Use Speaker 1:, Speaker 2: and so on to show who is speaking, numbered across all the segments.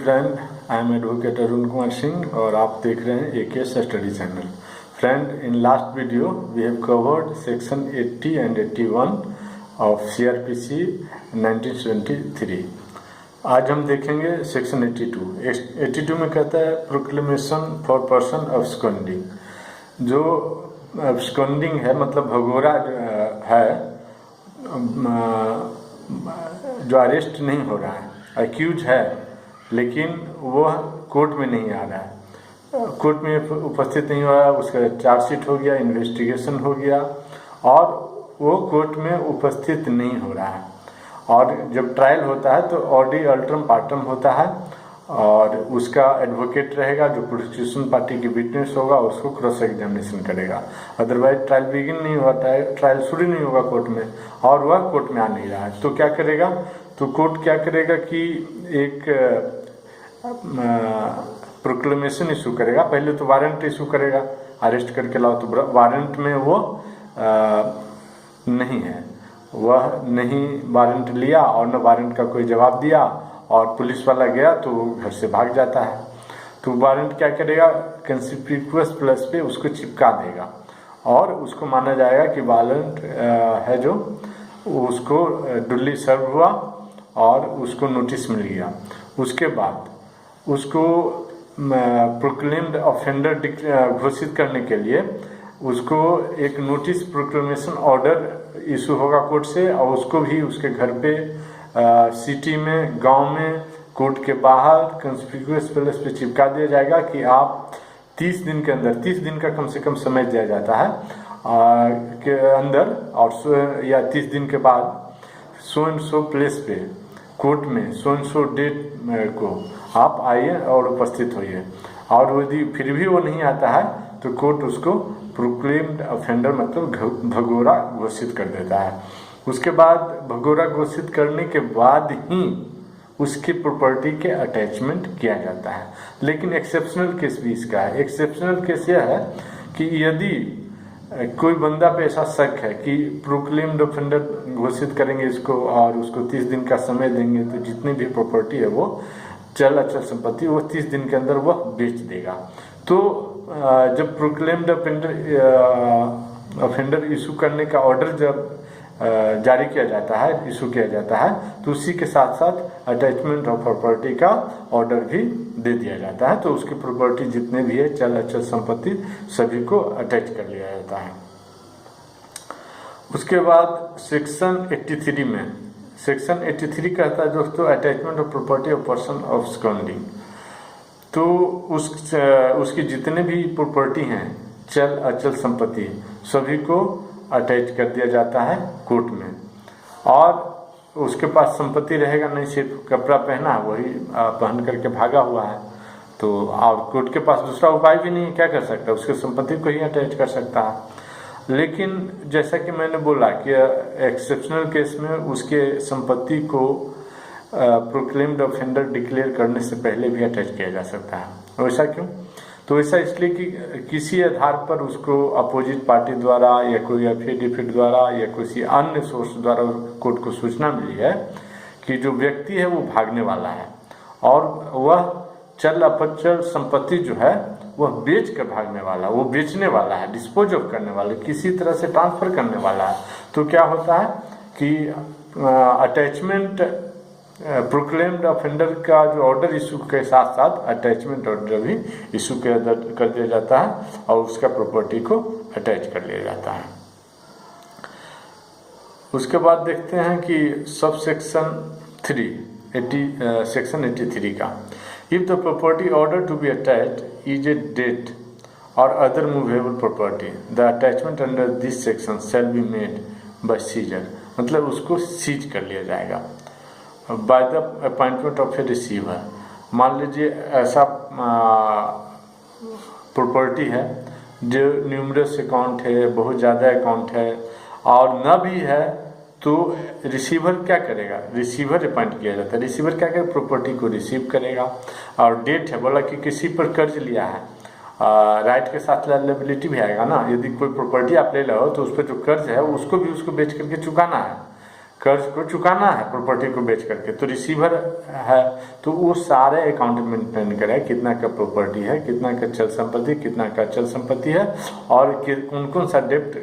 Speaker 1: Friend, I am advocate Arun Kumar Singh और आप देख रहे हैं AKS study channel. Friend, in last video we have covered section 80 and 81 of CrPC 1973। आज हम देखेंगे सेक्शन 82। 82 में कहता है प्रोक्लेमेशन फॉर पर्सन अब्सकॉन्डिंग। जो अब्सकॉन्डिंग है मतलब भगोड़ा है, जो अरेस्ट नहीं हो रहा है, अक्यूज है लेकिन वह कोर्ट में नहीं आ रहा है, कोर्ट में उपस्थित नहीं हो रहा है, उसका चार्जशीट हो गया, इन्वेस्टिगेशन हो गया और वो कोर्ट में उपस्थित नहीं हो रहा है। और जब ट्रायल होता है तो ऑडी अल्ट्रम पार्टम होता है और उसका एडवोकेट रहेगा जो प्रोसिक्यूशन पार्टी की विटनेस होगा, उसको क्रॉस एग्जामिनेशन करेगा। अदरवाइज ट्रायल बिगिन नहीं होता है, ट्रायल शुरू नहीं होगा कोर्ट में और वह कोर्ट में आ नहीं रहा है तो क्या करेगा, तो कोर्ट क्या करेगा कि एक प्रोक्लेमेशन इशू करेगा। पहले तो वारंट इशू करेगा, अरेस्ट करके लाओ, तो वारंट में वो नहीं है, वह नहीं वारंट लिया और न वारंट का कोई जवाब दिया और पुलिस वाला गया तो घर से भाग जाता है। तो वारंट क्या करेगा, कंस्पिकुअस प्लस पे उसको चिपका देगा और उसको माना जाएगा कि वारंट है जो उसको डुली सर्व हुआ और उसको नोटिस मिल गया। उसके बाद उसको प्रोक्लेम्ड ऑफेंडर घोषित करने के लिए उसको एक नोटिस प्रोक्लेमेशन ऑर्डर इशू होगा कोर्ट से और उसको भी उसके घर पे, सिटी में, गांव में, कोर्ट के बाहर कंस्पिकुअस प्लेस पे चिपका दिया जाएगा कि आप 30 दिन के अंदर, 30 दिन का कम से कम समय दिया जाता है के अंदर, और या 30 दिन के बाद सो एंड सो प्लेस पे कोर्ट में सो एंड सो डेट को आप आइए और उपस्थित होइए। और यदि फिर भी वो नहीं आता है तो कोर्ट उसको प्रोक्लेम्ड ऑफेंडर मतलब भगोड़ा घोषित कर देता है। उसके बाद भगोड़ा घोषित करने के बाद ही उसकी प्रॉपर्टी के अटैचमेंट किया जाता है। लेकिन एक्सेप्शनल केस भी इसका है। एक्सेप्शनल केस यह है कि यदि कोई बंदा पे ऐसा शक है कि प्रोक्लेम्ड ऑफेंडर घोषित करेंगे इसको और उसको 30 दिन का समय देंगे तो जितनी भी प्रॉपर्टी है वो चल अचल संपत्ति वो 30 दिन के अंदर वह बेच देगा। तो जब प्रोक्लेम्ड ऑफेंडर इशू करने का ऑर्डर जब जारी किया जाता है, इशू किया जाता है, तो उसी के साथ साथ अटैचमेंट ऑफ प्रॉपर्टी का ऑर्डर भी दे दिया जाता है। तो उसकी प्रॉपर्टी जितने भी है चल अचल संपत्ति सभी को अटैच कर लिया जाता है। उसके बाद सेक्शन 83 में, सेक्शन 83 कहता है दोस्तों attachment of property of person of absconding. तो उसकी जितने भी प्रॉपर्टी हैं चल अचल संपत्ति सभी को अटैच कर दिया जाता है कोर्ट में। और उसके पास संपत्ति रहेगा नहीं, सिर्फ कपड़ा पहना वही पहन करके भागा हुआ है, तो और कोर्ट के पास दूसरा उपाय भी नहीं है, क्या कर सकता है, उसके संपत्ति को ही अटैच कर सकता है। लेकिन जैसा कि मैंने बोला कि एक्सेप्शनल केस में उसके संपत्ति को प्रोक्लेम्ड ऑफेंडर डिक्लेयर करने से पहले भी अटैच किया जा सकता है। वैसा क्यों? तो ऐसा इसलिए कि किसी आधार पर उसको अपोजिट पार्टी द्वारा या कोई एफिडेविट द्वारा या किसी अन्य सोर्स द्वारा कोर्ट को सूचना मिली है कि जो व्यक्ति है वो भागने वाला है और वह चल अपचल संपत्ति जो है वह बेच कर भागने वाला, वो बेचने वाला है, डिस्पोज ऑफ करने वाला, किसी तरह से ट्रांसफर करने वाला है। तो क्या होता है कि अटैचमेंट प्रोक्लेम्ड ऑफेंडर का जो ऑर्डर इशू के साथ साथ अटैचमेंट ऑर्डर भी इशू कर दिया जाता है और उसका प्रॉपर्टी को अटैच कर लिया जाता है। उसके बाद देखते हैं कि सब सेक्शन 3 सेक्शन 83 का, if the property order to be attached is a debt or other movable property the attachment under this section shall be made by seizure, मतलब उसको सीज कर लिया जाएगा by the appointment of a receiver. मान लीजिए ऐसा property है जो न्यूमरस अकाउंट है, बहुत ज़्यादा अकाउंट है और न भी है, तो रिसीवर क्या करेगा, रिसीवर अपॉइंट किया जाता है। रिसीवर क्या करेगा, प्रॉपर्टी को रिसीव करेगा। और डेट है, बोला कि किसी पर कर्ज लिया है, राइट के साथ लायबिलिटी भी आएगा ना। यदि कोई प्रॉपर्टी आप ले लो तो उस पर जो कर्ज है उसको भी उसको बेच करके चुकाना है। कर्ज को चुकाना है प्रॉपर्टी को बेच करके, तो रिसीवर है तो वो सारे अकाउंट मेंटेन करे, कितना का प्रॉपर्टी है, कितना का चल संपत्ति, कितना का चल संपत्ति है, और कौन कौन सा डेप्ट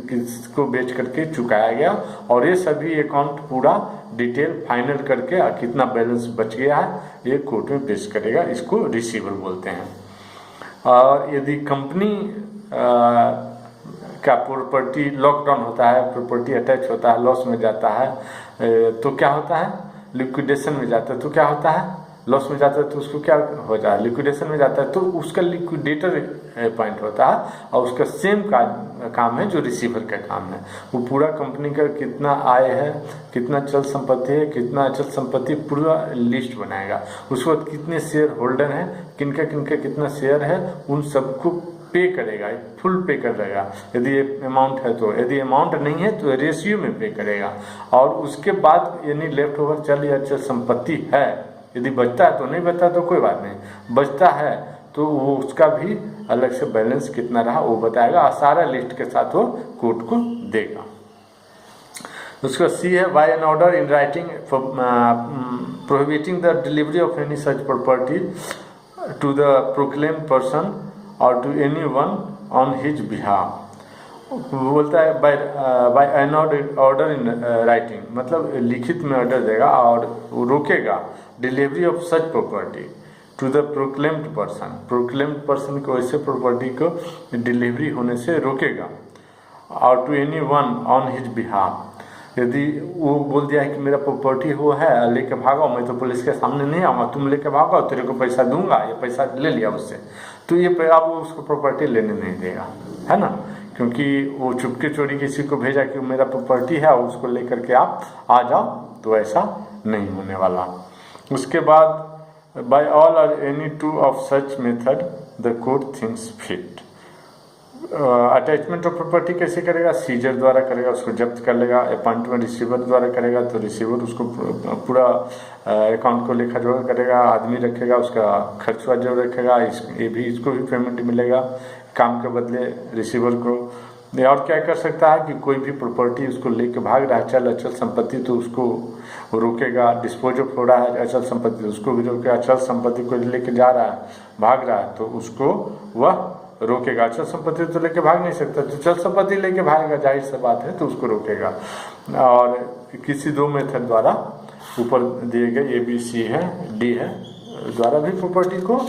Speaker 1: किसको बेच करके चुकाया गया, और ये सभी अकाउंट पूरा डिटेल फाइनल करके कितना बैलेंस बच गया है ये कोर्ट में पेश करेगा। इसको रिसीवर बोलते हैं। और यदि कंपनी का प्रॉपर्टी लॉकडाउन होता है, प्रॉपर्टी अटैच होता है, लॉस में जाता है, तो क्या होता है, लिक्विडेशन में जाता है, तो क्या होता है, लॉस में जाता है तो उसको क्या हो जाता है, लिक्विडेशन में जाता है तो उसका लिक्विडेटर अपॉइंट होता है, और उसका सेम काम है जो रिसीवर का काम है। वो पूरा कंपनी का कितना आय है, कितना चल संपत्ति है, कितना अचल संपत्ति, पूरा लिस्ट बनाएगा। उसके बाद कितने शेयर होल्डर हैं, किनका किनका कितना शेयर है, उन सबको पे करेगा, फुल पे कर देगा यदि अमाउंट है तो, यदि अमाउंट नहीं है तो रेशियो में पे करेगा। और उसके बाद यानी लेफ्ट ओवर चल या अचल संपत्ति है, यदि बचता है तो, नहीं बचता तो कोई बात नहीं, बचता है तो वो उसका भी अलग से बैलेंस कितना रहा वो बताएगा, और सारा लिस्ट के साथ वो कोर्ट को देगा। उसका सी है by an order in writing prohibiting the delivery of any such property to the proclaim person or to any one on his behalf. बोलता है by an order in writing, मतलब लिखित में ऑर्डर देगा और वो रोकेगा delivery of such property to the proclaimed person, proclaimed person को ऐसे प्रॉपर्टी को डिलीवरी होने से रोकेगा, और to any one on his behalf. यदि वो बोल दिया है कि मेरा प्रॉपर्टी वो है, लेके भागो, मैं तो पुलिस के सामने नहीं आऊँगा, तुम लेके भागो, तेरे को पैसा दूंगा, ये पैसा ले लिया उससे, तो ये अब उसको प्रॉपर्टी लेने नहीं देगा, है ना, क्योंकि वो चुपके चोरी किसी को भेजा कि मेरा प्रॉपर्टी है और उसको लेकर के आप आ जाओ, तो ऐसा नहीं होने वाला। उसके बाद बाय ऑल और any two of such method the court thinks fit. Attachment of property कैसे करेगा, सीजर द्वारा करेगा, उसको जब्त कर लेगा, अपॉइंटमेंट रिसीवर द्वारा करेगा, तो रिसीवर उसको पूरा अकाउंट को लेखा जोखा करेगा, आदमी रखेगा, उसका खर्चा जो रखेगा, इसको भी पेमेंट मिलेगा काम के बदले रिसीवर को। और क्या कर सकता है कि कोई भी प्रॉपर्टी उसको लेके भाग रहा है, चल अचल संपत्ति, तो उसको रोकेगा, डिस्पोज ऑफ हो रहा है अचल संपत्ति, उसको भी रोकेगा, अचल संपत्ति को लेके जा रहा है, भाग रहा है, तो उसको वह रोकेगा। अचल संपत्ति तो लेके भाग नहीं सकता, तो चल संपत्ति लेके भागेगा, जाहिर सी बात है, तो उसको रोकेगा। और किसी दो मेथड द्वारा ऊपर दिए गए ABC है, D है, द्वारा भी प्रॉपर्टी को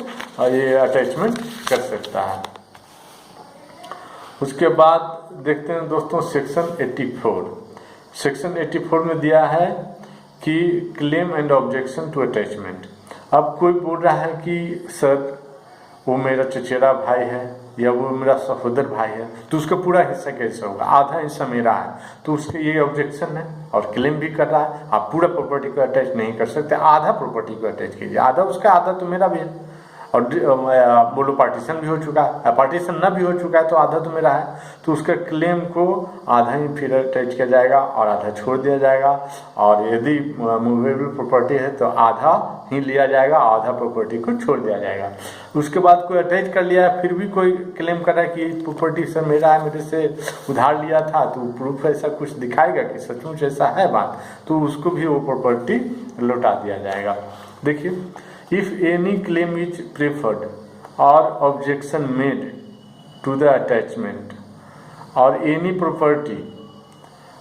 Speaker 1: ये अटैचमेंट कर सकता है। उसके बाद देखते हैं दोस्तों सेक्शन 84। सेक्शन 84 में दिया है कि claim and objection to attachment. अब कोई बोल रहा है कि सर वो मेरा चचेरा भाई है या वो मेरा सहोदर भाई है, तो उसका पूरा हिस्सा कैसे होगा, आधा हिस्सा मेरा है, तो उसके ये ऑब्जेक्शन है और क्लेम भी कर रहा है। आप पूरा प्रॉपर्टी को अटैच नहीं कर सकते, आधा प्रॉपर्टी को अटैच कीजिए, आधा उसका, आधा तो मेरा भी है। और बोलो पार्टीशन भी हो चुका है, पार्टीशन ना भी हो चुका है तो आधा तो मेरा है, तो उसका क्लेम को आधा ही फिर अटैच किया जाएगा और आधा छोड़ दिया जाएगा। और यदि मूवेबल प्रॉपर्टी है तो आधा ही लिया जाएगा, आधा प्रॉपर्टी को छोड़ दिया जाएगा। उसके बाद कोई अटैच कर लिया है, फिर भी कोई क्लेम कर रहा है कि प्रॉपर्टी सर मेरा है, मेरे से उधार लिया था, तो प्रूफ ऐसा कुछ दिखाएगा कि सचमुच ऐसा है बात, तो उसको भी वो प्रॉपर्टी लौटा दिया जाएगा। देखिए, if any claim is preferred or objection made to the attachment or any property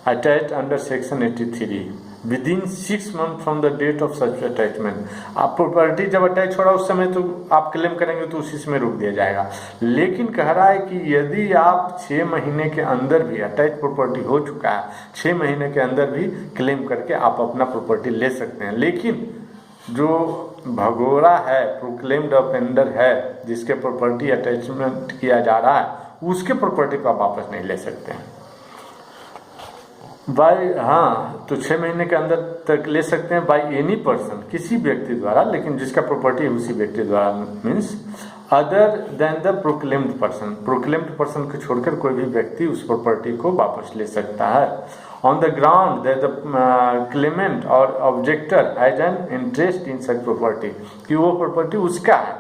Speaker 1: attached under section 83 within 6 months from the date of such attachment, आप प्रॉपर्टी जब अटैच हो रहा है उस समय तो आप क्लेम करेंगे तो उसी समय रोक दिया जाएगा। लेकिन कह रहा है कि यदि आप 6 महीने के अंदर भी अटैच प्रॉपर्टी हो चुका है, 6 महीने के अंदर भी क्लेम करके आप अपना प्रॉपर्टी ले सकते हैं। लेकिन जो भगोड़ा है, प्रोक्लेम्ड ऑफेंडर है, जिसके प्रॉपर्टी अटैचमेंट किया जा रहा है, उसके प्रॉपर्टी को आप वापस नहीं ले सकते हैं बाय, हाँ, तो 6 महीने के अंदर तक ले सकते हैं बाय एनी पर्सन, किसी व्यक्ति द्वारा, लेकिन जिसका प्रॉपर्टी उसी व्यक्ति द्वारा, means other than the proclaimed person. Proclaimed person को छोड़कर कोई भी व्यक्ति उस प्रॉपर्टी को वापस ले सकता है। On the ground that the claimant or objector has an interest in such property, कि वो प्रॉपर्टी उसका है,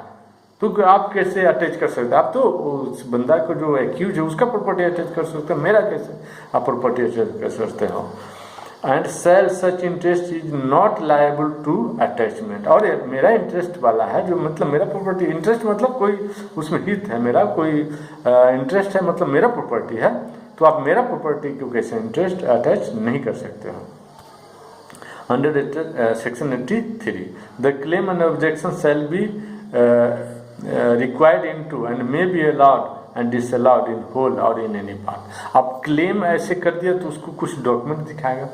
Speaker 1: तो आप कैसे अटैच कर सकते हैं? आप तो उस बंदा को जो एक्यूज है उसका प्रॉपर्टी अटैच कर सकते हैं, मेरा कैसे आप प्रॉपर्टी अटैच कर सकते हो? And sale such interest is not liable to attachment. और मेरा इंटरेस्ट वाला है, जो मतलब मेरा प्रॉपर्टी, इंटरेस्ट मतलब कोई उसमें हित है, मेरा कोई इंटरेस्ट है, मतलब मेरा प्रॉपर्टी है, तो आप मेरा प्रॉपर्टी को कैसे इंटरेस्ट अटैच नहीं कर सकते हो। Under section 83 the claim and objection shall be required into and may be allowed and disallowed in whole और इन एनी पार्ट। अब क्लेम ऐसे कर दिया तो उसको कुछ डॉक्यूमेंट दिखाएगा,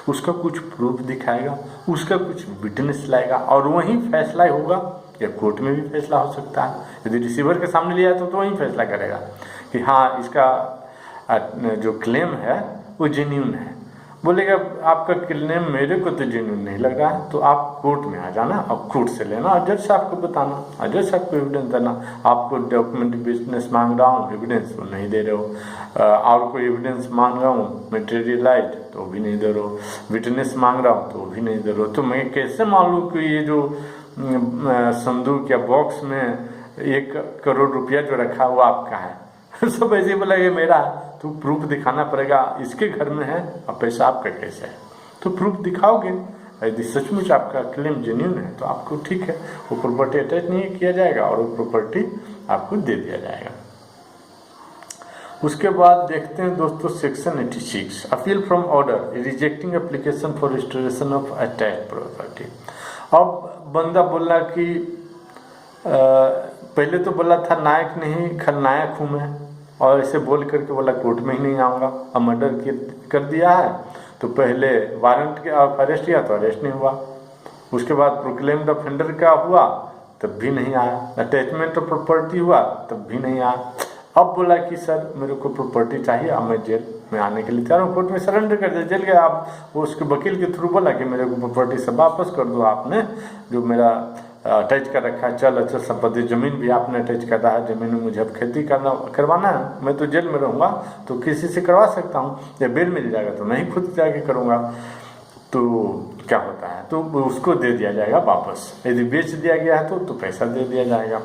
Speaker 1: उसका कुछ प्रूफ दिखाएगा, उसका कुछ विटनेस लाएगा, और वहीं फैसला होगा, या कोर्ट में भी फैसला हो सकता है। यदि रिसीवर के सामने लिया तो वहीं फैसला करेगा कि हाँ इसका जो क्लेम है वो जेन्यून है। बोलेगा आपका क्लेम मेरे को तो जेन्यून नहीं लग रहा है, तो आप कोर्ट में आ जाना और कोर्ट से लेना और जज साहब को बताना, और जज साहब को एविडेंस देना। आपको डॉक्यूमेंट विटनेस मांग रहा हूँ, एविडेंस वो नहीं दे रहे हो, और कोई एविडेंस मांग रहा हूँ मटेरियलाइज तो भी नहीं दे रहे हो, विटनेस मांग रहा हूँ तो भी नहीं दे रहे हो, तो मैं कैसे मालूम कि ये जो संदूक या बॉक्स में 1 करोड़ रुपया जो रखा हुआ आपका है सब ऐसे बोला ये मेरा, तो प्रूफ दिखाना पड़ेगा, इसके घर में है और पैसा आपका कैसे है, तो प्रूफ दिखाओगे। यदि सचमुच आपका क्लेम जेन्यून है तो आपको ठीक है, वो प्रॉपर्टी अटैच नहीं किया जाएगा और वो प्रॉपर्टी आपको दे दिया जाएगा। उसके बाद देखते हैं दोस्तों section 86 appeal from order rejecting application for restoration of attach property. अब बंदा बोला कि पहले तो बोला था नायक नहीं खलनायक हूँ मैं, और ऐसे बोल करके बोला कोर्ट में ही नहीं आऊँगा, अब मर्डर कर दिया है, तो पहले वारंट के अरेस्ट किया तो अरेस्ट नहीं हुआ, उसके बाद प्रोक्लेम्ड ऑफेंडर का हुआ तब भी नहीं आया, अटैचमेंट ऑफ प्रॉपर्टी हुआ तब भी नहीं आया। अब बोला कि सर मेरे को प्रॉपर्टी चाहिए, अब मैं जेल में आने के लिए तैयार हूँ, कोर्ट में सरेंडर कर दिया, जेल गया। अब वो उसके वकील के थ्रू बोला कि मेरे को प्रॉपर्टी सब वापस कर दो, आपने जो मेरा अटैच कर रखा है, चल अच्छा संपत्ति जमीन भी आपने अटैच कर रहा है, जमीन में मुझे अब खेती करवाना है, मैं तो जेल में रहूँगा तो किसी से करवा सकता हूँ, या बेल मिल जाएगा तो नहीं खुद जाके करूँगा, तो क्या होता है तो उसको दे दिया जाएगा वापस। यदि बेच दिया गया है तो पैसा दे दिया जाएगा।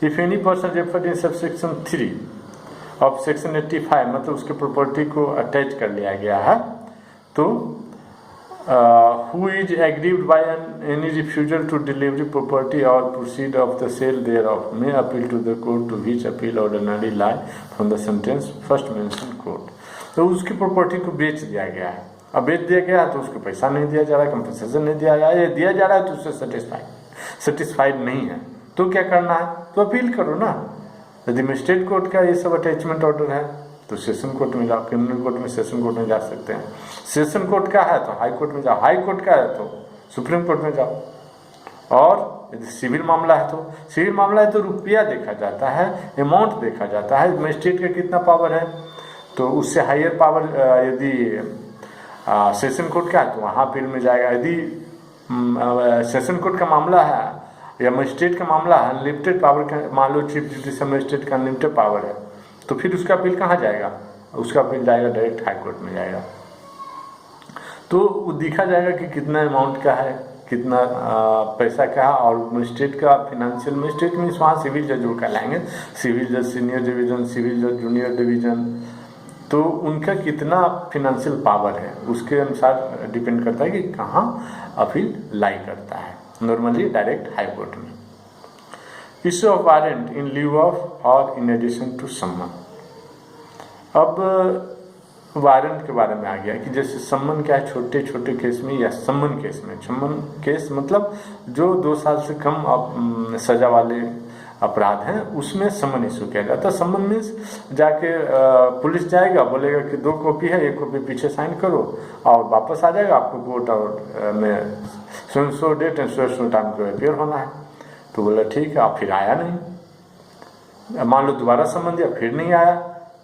Speaker 1: If any person referred in subsection 3 of section 85 मतलब उसके प्रॉपर्टी को अटैच कर लिया गया है, तो who is aggrieved by any refusal to deliver property or proceed of the sale thereof may appeal to the court to which appeal ordinarily lie from the sentence first mentioned court। तो उसकी property को बेच दिया गया है, अब बेच दिया गया है तो उसको पैसा नहीं दिया जा रहा है, कंपनसेशन नहीं दिया जा रहा है, दिया जा रहा है तो उससे सेटिस्फाइड नहीं है, तो क्या करना है, तो अपील करो ना। यदि मजिस्ट्रेट कोर्ट का ये सब अटैचमेंट ऑर्डर है तो सेशन कोर्ट में जाओ, क्रिमिनल कोर्ट में सेशन कोर्ट में जा सकते हैं, सेशन कोर्ट का है तो हाई कोर्ट में जाओ, हाई कोर्ट का है तो सुप्रीम कोर्ट में जाओ, और यदि सिविल मामला है तो सिविल मामला है तो रुपया देखा जाता है, अमाउंट देखा जाता है, मजिस्ट्रेट का कितना पावर है, तो उससे हायर पावर यदि सेशन कोर्ट का है तो वहाँ अपील में जाएगा। यदि सेशन कोर्ट का मामला है या मजिस्ट्रेट का मामला है, अनलिमिटेड पावर का, मान लो चीफ जुडिशियल मजिस्ट्रेट का अनलिमिटेड पावर है, तो फिर उसका अपील कहाँ जाएगा, उसका अपील जाएगा डायरेक्ट हाई कोर्ट में जाएगा। तो वो देखा जाएगा कि कितना अमाउंट का है, कितना पैसा का है, और मजिस्ट्रेट का फिनेंशियल, मजिस्ट्रेट मीन्स वहाँ सिविल जज वो कहलाएंगे, सिविल जज सीनियर डिवीजन, सिविल जज जूनियर डिवीजन, तो उनका कितना फिनेंशियल पावर है उसके अनुसार डिपेंड करता है कि कहाँ अपील लाई करता है, नॉर्मली डायरेक्ट हाई कोर्ट में। Issue of warrant in leave of और इन एडिशन टू सम्मन। अब वारंट के बारे में आ गया कि जैसे सम्मन क्या है, छोटे छोटे केस में या सम्मन केस में, सम्मन केस मतलब जो 2 साल से कम सजा वाले अपराध हैं उसमें सम्मन इशू किया जाता है। सम्मन मीन्स जाके पुलिस जाएगा, बोलेगा कि 2 कॉपी है, 1 कॉपी पीछे साइन करो और वापस आ जाएगा, आपको कोर्ट और में सो डेट एंड सो टाइम को अपियर होना है। तो बोला ठीक है, आप फिर आया नहीं, मान लो दोबारा सम्मन दिया फिर नहीं आया,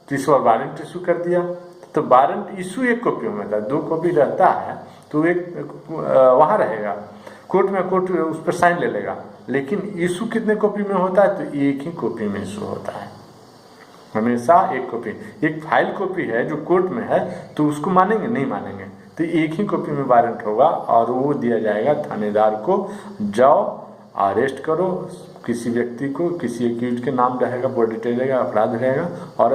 Speaker 1: तो इस बार वारंट इशू कर दिया, तो वारंट इशू 1 कॉपी में था, 2 कॉपी रहता है तो एक वहाँ रहेगा कोर्ट में, कोर्ट उस पर साइन ले लेगा, लेकिन इशू कितने कॉपी में होता है, तो 1 ही कॉपी में इशू होता है, हमेशा 1 कॉपी। एक फाइल कॉपी है जो कोर्ट में है तो उसको मानेंगे नहीं मानेंगे, तो 1 ही कॉपी में वारंट होगा और वो दिया जाएगा थानेदार को, जाओ अरेस्ट करो किसी व्यक्ति को, किसी एक्यूज के नाम रहेगा, बॉडी डिटेल रहेगा, अपराध रहेगा, और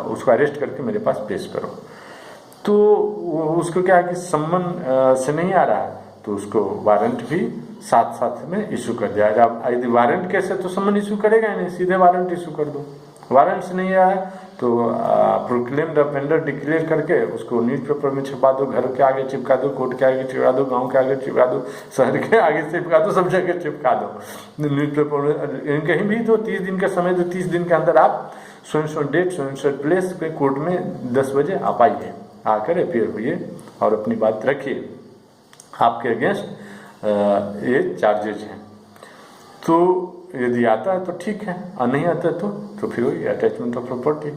Speaker 1: उसको अरेस्ट करके मेरे पास पेश करो। तो उसको क्या है कि सम्मन से नहीं आ रहा है तो उसको वारंट भी साथ साथ में इशू कर दिया जाए। यदि वारंट केस है तो सम्मन इशू करेगा ही नहीं, सीधे वारंट इशू कर दो। वारंट से नहीं आया तो प्रोक्लेम्ड ऑफेंडर डिक्लेयर करके उसको न्यूज़पेपर में छपा दो, घर के आगे चिपका दो, कोर्ट के आगे चिपका दो, गांव के आगे चिपका दो, शहर के आगे चिपका दो, सब जगह चिपका दो न्यूज़पेपर में। कहीं भी तो 30 दिन का समय दो, 30 दिन के अंदर आप सो डेट सो प्लेस पे कोर्ट में 10 बजे आप आइए, आकर अपियर हुए और अपनी बात रखिए। आपके अगेंस्ट ये चार्जेज हैं। तो यदि आता है तो ठीक है, और नहीं आता है तो फिर वही अटैचमेंट ऑफ प्रॉपर्टी।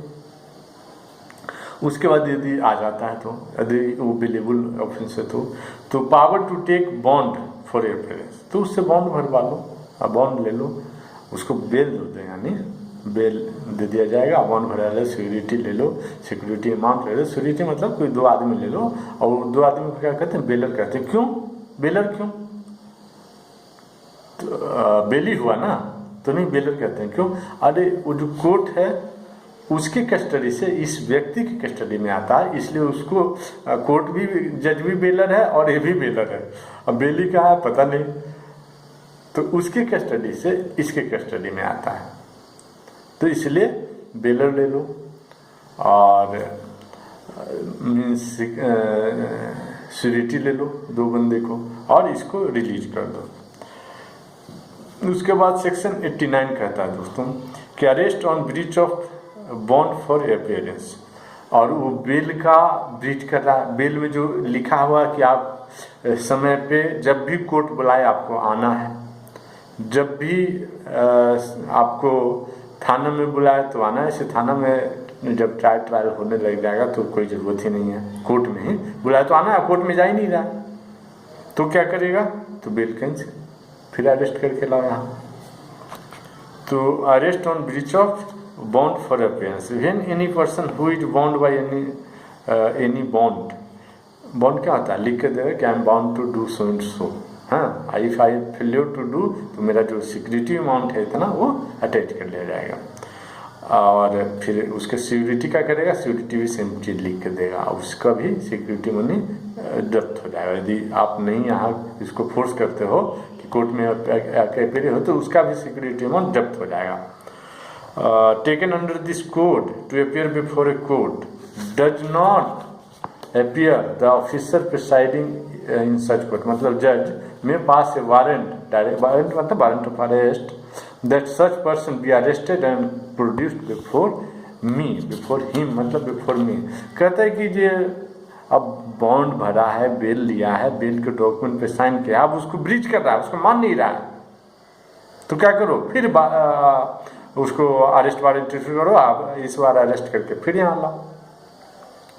Speaker 1: उसके बाद यदि आ जाता है तो यदि वो बिलेबल ऑफेंस है तो power to take bond for appearance, तो उससे बॉन्ड भरवा लो, बॉन्ड ले लो, उसको बेल दो दे, यानी बेल दे दिया जाएगा। बॉन्ड भरा लो, सिक्योरिटी ले लो, सिक्योरिटी अमाउंट ले लो। सिक्योरिटी मतलब कोई 2 आदमी ले लो, और 2 आदमी को क्या कहते हैं, बेलर कहते हैं। क्यों बेलर, क्यों तो बेली हुआ ना, तो नहीं बेलर कहते हैं। क्यों, अरे वो जो कोर्ट है उसके कस्टडी से इस व्यक्ति की कस्टडी में आता है, इसलिए उसको कोर्ट भी, जज भी बेलर है और ये भी बेलर है। अब बेली कहाँ है पता नहीं, तो उसके कस्टडी से इसके कस्टडी में आता है, तो इसलिए बेलर ले लो और सिक्योरिटी ले लो 2 बंदे को, और इसको रिलीज कर दो। उसके बाद सेक्शन 89 कहता है दोस्तों कि arrest on breach of bond for appearance, और वो बेल का ब्रीच कर रहा है। बेल में जो लिखा हुआ कि आप समय पे जब भी कोर्ट बुलाए आपको आना है, जब भी आपको थाना में बुलाए तो आना है। इसे थाना में जब ट्रायल होने लग जाएगा तो कोई ज़रूरत ही नहीं है, कोर्ट में ही बुलाए तो आना है, कोर्ट में जा ही नहीं रहा तो क्या करेगा, तो बेल कैंसिल, फिर अरेस्ट करके लाओ यहाँ। तो arrest on breach of bond for appearance when any person who is bound by any bond. Bond क्या होता है, लिख के देगा कि I am bound to do so and so. हाँ, if I failure to do, तो मेरा जो सिक्योरिटी अमाउंट है इतना वो अटैच कर लिया जाएगा। और फिर उसके सिक्योरिटी क्या करेगा, सिक्योरिटी भी सेम चीज़ लिख के देगा, उसका भी सिक्योरिटी मनी जब्त हो जाएगा। यदि आप नहीं यहाँ इसको फोर्स करते हो कि कोर्ट में अपेयर हो, तो उसका भी सिक्योरिटी अमाउंट जब्त हो जाएगा। Taken under this code to appear before a court does not appear the officer presiding in such court, मतलब जज में पास ए वारंट, डायरेक्ट वारंट मतलब warrant of arrest, that such person be arrested and produced before me, before him मतलब before me। कहता है कि ये अब बॉन्ड भरा है, बेल लिया है, बेल के डॉक्यूमेंट पे साइन किया, अब उसको ब्रीच कर रहा है, उसको मान नहीं रहा है, तो क्या करो, फिर उसको अरेस्ट वारंट इशू करो, आप इस बार अरेस्ट करके फिर यहाँ लाओ।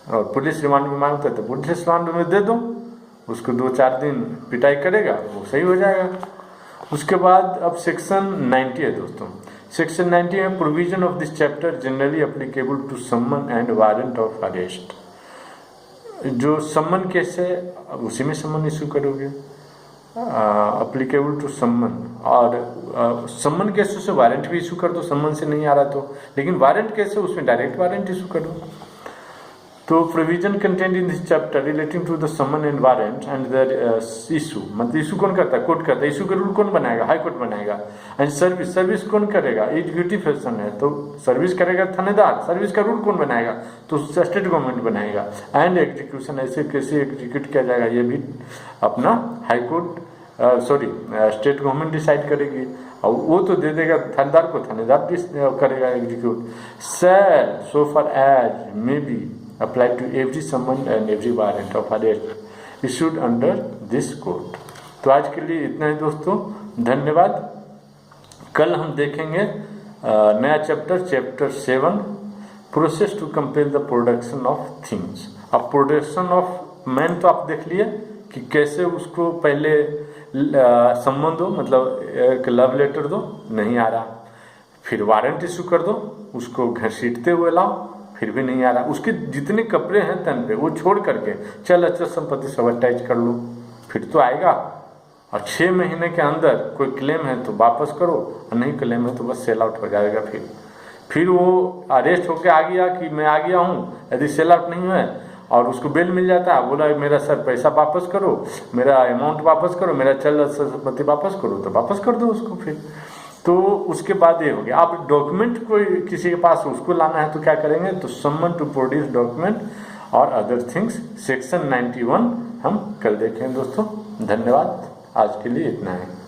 Speaker 1: और पुलिस रिमांड में मांगता है तो पुलिस रिमांड में दे दो, उसको 2-4 दिन पिटाई करेगा, वो सही हो जाएगा। उसके बाद अब सेक्शन 90 है दोस्तों। सेक्शन 90 है provision of this chapter generally applicable to summon and warrant of arrest. जो समन केस है अब उसी में समन इशू करोगे, अप्लीकेबल टू समन, और समन केस से वारंट भी इशू कर दो, समन से नहीं आ रहा तो, लेकिन वारंट केस है उसमें डायरेक्ट वारंट इशू करो। तो provision content in this chapter relating to the summon and warrant and their issue, मतलब इशू कौन करता है, कोर्ट करता है, इशू का रूल कौन बनाएगा, हाई कोर्ट बनाएगा। एंड सर्विस, सर्विस कौन करेगा, एग्जीक्यूटिव फंक्शन है तो सर्विस करेगा थानेदार, सर्विस का रूल कौन बनाएगा, तो स्टेट गवर्नमेंट बनाएगा। एंड एग्जीक्यूशन, ऐसे कैसे एग्जीक्यूट किया जाएगा ये भी अपना high court state government decide करेगी, और वो तो दे देगा थानेदार को, थानेदार करेगा execute. Shall so far as may be apply to every summon and every warrant of arrest issued under this court। तो आज के लिए इतना ही दोस्तों, धन्यवाद। कल हम देखेंगे नया chapter 7 process to compel the production of things. अब प्रोडक्शन ऑफ मैन तो आप देख लिए कि कैसे उसको पहले सम्मन दो, मतलब एक लव लेटर दो, नहीं आ रहा, फिर वारंट इशू कर दो, उसको घसीटते हुए लाओ, फिर भी नहीं आ रहा, उसके जितने कपड़े हैं तन पे वो छोड़ करके चल अचल संपत्ति सब अटैच कर लो, फिर तो आएगा। और 6 महीने के अंदर कोई क्लेम है तो वापस करो, और नहीं क्लेम है तो बस सेल आउट हो जाएगा। फिर वो अरेस्ट होके आ गया कि मैं आ गया हूँ, यदि सेल आउट नहीं हुआ और उसको बेल मिल जाता है, बोला मेरा सर पैसा वापस करो, मेरा अमाउंट वापस करो, मेरा चल संपत्ति वापस करो, तो वापस कर दो उसको फिर। तो उसके बाद ये हो गया। अब डॉक्यूमेंट कोई किसी के पास उसको लाना है तो क्या करेंगे, तो समन टू प्रोड्यूस डॉक्यूमेंट और अदर थिंग्स, सेक्शन 91 हम कल देखेंगे दोस्तों। धन्यवाद, आज के लिए इतना है।